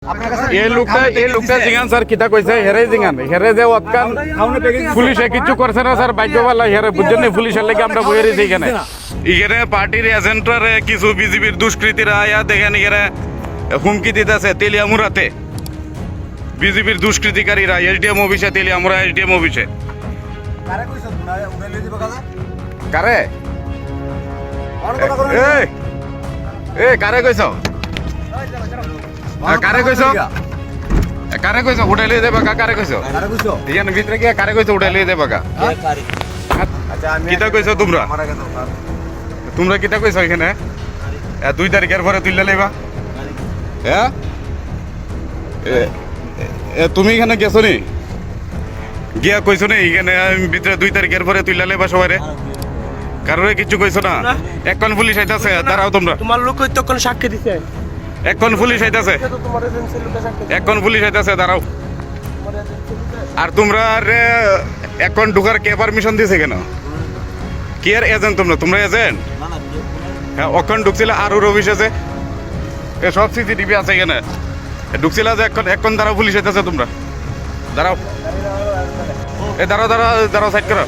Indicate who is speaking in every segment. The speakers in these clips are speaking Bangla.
Speaker 1: এই লোকটা জিগান স্যার কিতা কইছে হেরে জিগান হেরে যে ওতকান পুলিশে কিছু করছে না স্যার ভাগ্যবালা হেরে বুঝছেন পুলিশের লেগে আমরা বইয়ে রয়েছি এখানে এখানে পার্টির এজেন্টরা কিছু বিজেপির দুষ্কৃতীরা আয়া দেখেন এখানে হুমকি দিতেছে তেলিয়ামুড়াতে বিজেপির দুষ্কৃতিকারীরা এসডিএম অফিসে তেলিয়ামুড়া এসডিএম অফিসে কারে কারে কইছ কারে কইছ কারে কইছ উঠাই লিয়ে দেবা কারে কইছ এখানে ভিতরে গিয়ে কারে কইছ উঠাই লিয়ে দেবা কিতা কইছ তোমরা তোমরা কিতা কইছ এখানে 2 তারিখের পরে তুললে লইবা হ্যাঁ তুমি এখানে গেছো নি গিয়া কইছো নি এখানে ভিতরে 2 তারিখের পরে তুললে লইবা সবাই কারোরে কিছু কইছো না এখন পুলিশ আইতাছে দাঁড়াও তোমরা
Speaker 2: তোমার লোক তো কোন সাক্ষী দিছে
Speaker 1: এখন পুলিশ আইতাছে এখন পুলিশ আইতাছে দাঁড়াও আর তোমরা এখন ঢুকার কে পারমিশন দিছে কেন কি আর এজেন্ট তোমরা এজেন্ট হ্যাঁ এখন ঢুকছিল আর অফিস আছে সব সিসিটিভি আছে এখানে ঢুকছিল যে এখন দাঁড়াও পুলিশ আইতাছে তোমরা দাঁড়াও দাঁড়াও সাইড করো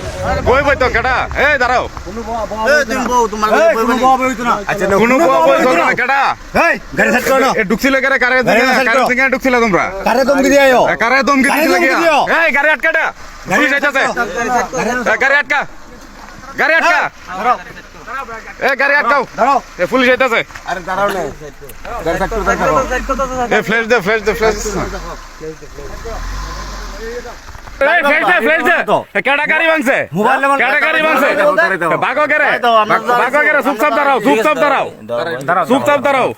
Speaker 1: কই বই তো কেডা দাঁড়াও কোনো কেডা ঢুকছিল কারে ঢুকছিল তোমরা কারে দমকি দিছিল গাড়ি আটকাটা পুলিশ আইতাছে গাড়ি আটকা গাড়ি আটকাও পুলিশ আইতাছে ফ্ল্যাশ দে কেডা গাড়ি ভাঙছে বাগো কেরে চুপচাপ দাঁড়াও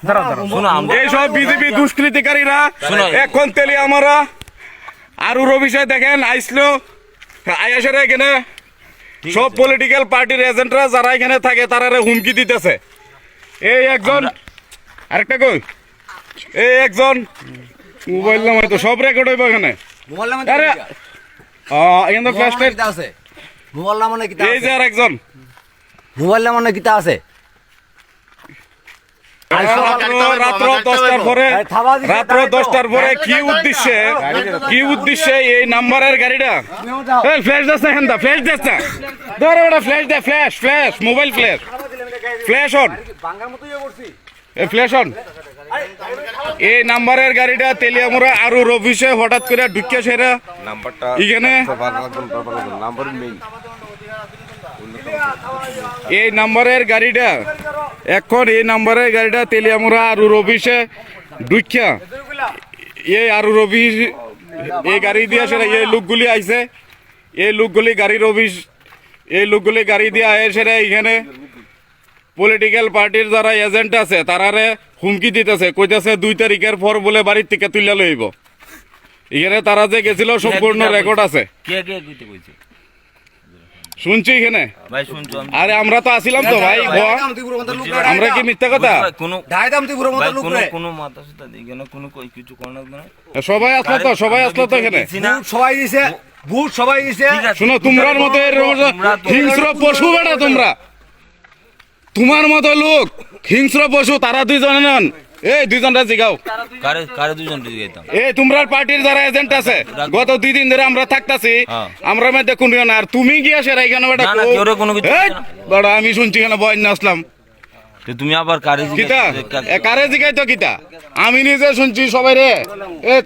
Speaker 1: এইসব বিজেপি দুষ্কৃতিকারীরা এখন তেলিয়ামুড়া আর অফিসে দেখেন আইসলো আয়াসের এখানে সব পলিটিক্যাল পার্টির এজেন্টরা যারা এখানে থাকে তারা হুমকি দিতেছে এই একজন আরেকটা কই এই একজন মোবাইল নামাই তো সব রেকর্ড হইব এখানে রাত্র 10টার পরে কি উদ্দেশ্যে এই নাম্বারের গাড়িটা ফ্ল্যাশ দিস না ফ্ল্যাশ দিস না ধরে ওটা ফ্ল্যাশ মোবাইল ফ্ল্যাশ অন এই নাম্বারের গাড়িটা তেলিয়ামুড়া আর অফিসে হঠাৎ করে ঢুকে সেরা এখানে এই নাম্বারের গাড়িটা তেলিয়ামুড়া আর অফিসে ঢুকিয়া এই আর অফিস এই গাড়ি দিয়ে সেরা এই লোকগুলি আইছে এই লোকগুলি গাড়ি দিয়ে আয় সেরা এখানে পলিটিক্যাল পার্টির যারা এজেন্ট আছে তারারে হুমকি দিতেছে কইতেছে 2 তারিখের পর বলে বাড়ির থেকে তুইলা লইব এখানে তারা যে গেছিল সম্পূর্ণ রেকর্ড আছে শুনছি এখানে আরে আমরা তো আসিলাম তো ভাই আমরা কি মিথ্যা কথা সবাই আসলো তো এখানে শুনো তোমার মতো হিংস্র পশু বেটা তোমার মতো লোক হিংস্র পশু তারা 2 জন নন এই 2 জনটা জিগাও কারে 2 জন জিগাইতাম এই তোমরার পার্টির যারা এজেন্ট আছে গত 2 দিন ধরে আমরা থাকতাছি আমরা মধ্যে কোন না আর তুমি গিয়া সেরা এখানে বেটা না কেউ কোনো কিছু বড় আমি শুনছি এখানে বয় না আসলাম তুমি আবার কারে জিগাইতো কিতা আমি নিজে শুনছি সবাই রে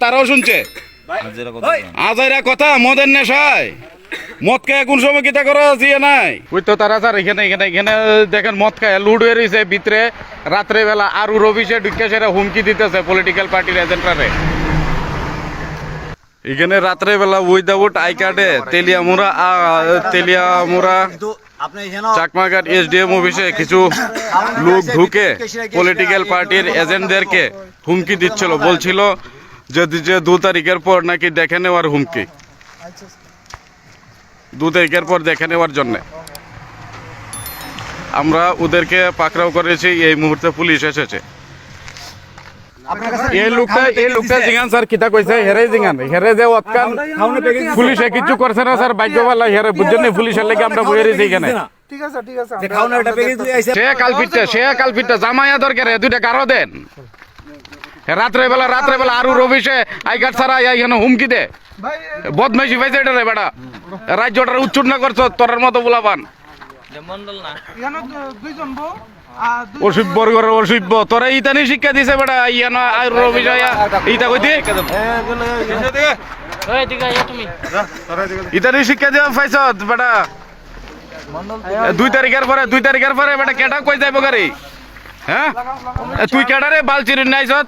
Speaker 1: তারাও শুনছে আজাইরা কথা মদের নেশায় মদ খায় কোন সময় কিতা করা দিয়ে নাই ওই তো তারা স্যার এখানে দেখেন মদ খায় লুড হয়ে রয়েছে ভিতরে রাত্রে বেলা আর অফিসে ঢুকে সেটা হুমকি দিতেছে পলিটিক্যাল পার্টির এজেন্টরা এখানে রাত্রে বেলা উইদাউট আই কার্ডে তেলিয়ামুড়া চাকমাঘাট এসডিএম অফিসে কিছু লোক ঢুকে পলিটিক্যাল পার্টির এজেন্টদেরকে হুমকি দিচ্ছিল বলছিল যে 2 তারিখের পর নাকি দেখে নেওয়ার হুমকি 2 তারিখের পর দেখে নেওয়ার জন্য আমরা ওদেরকে পাকড়াও করেছি এই মুহূর্তে পুলিশ এসেছে এই লোকটা জিগান স্যার কিতা কইছে হেরে যে ওতকান পুলিশে কিছু করছে না স্যার ভাগ্যবালা হেরে বুঝছেন পুলিশের লেগে আমরা বইয়ে রয়েছি এখানে সে কালপিটটা জামাইয়া দরকার 2টা কারো দেন রাত্রে বেলা আরু রবিশে আই কার্ড ছাড়া এখানে হুমকি দে বদমাইশি পাইছে এটা রে বেটা রাজ্যটার উচ্চুট না করছ তোরার মতো বলাবান অসভ্য করে অসভ্য তোরা ইতানি শিক্ষা দিছে বেটা ইয়ান আর রবিশে ইতা কইতি ইতানি শিক্ষা দিয়া পাইছ বেটা 2 তারিখের পরে বেটা কেটা কই যাইব গাড়ি হ্যাঁ তুই কেডা রে বালচির নাইছত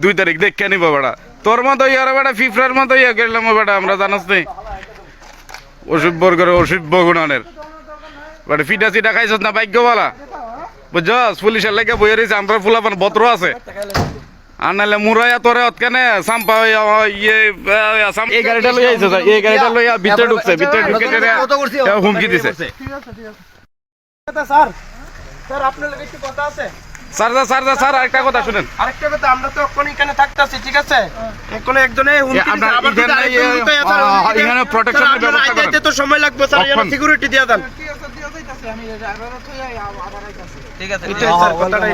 Speaker 1: দুই তারিখ দেখে নিব বেটা তোর মতো ইয়ার বেটা ফিফরার মতো ইয়া গেলাম বেটা আমরা জানাস নেই অসভ্যর করে অসভ্য গুণানের বেটা ফিটা সিটা খাইছত না ভাগ্যওয়ালা বুঝছস পুলিশের লেগে বইয়ে রয়েছে আমরা ফুলাপান বত্র আছে আর নাহলে মুরাইয়া তোরে অতখানে সাম্পা ইয়ে এই গাড়িটা লই আইছে এই গাড়িটা লইয়া ভিতরে ঢুকে হুমকি দিছে স্যার আরেকটা কথা শুনেন
Speaker 2: আরেকটা কথা আমরা তো এখন এখানে থাকতাছি ঠিক আছে এখন একজনে হুমকি দিছে আবার
Speaker 1: এখানে প্রোটেকশনের ব্যবস্থা করেন
Speaker 2: তো সময় লাগবে স্যার এখানে সিকিউরিটি দিয়া দেন ঠিক আছে স্যার কথাটাই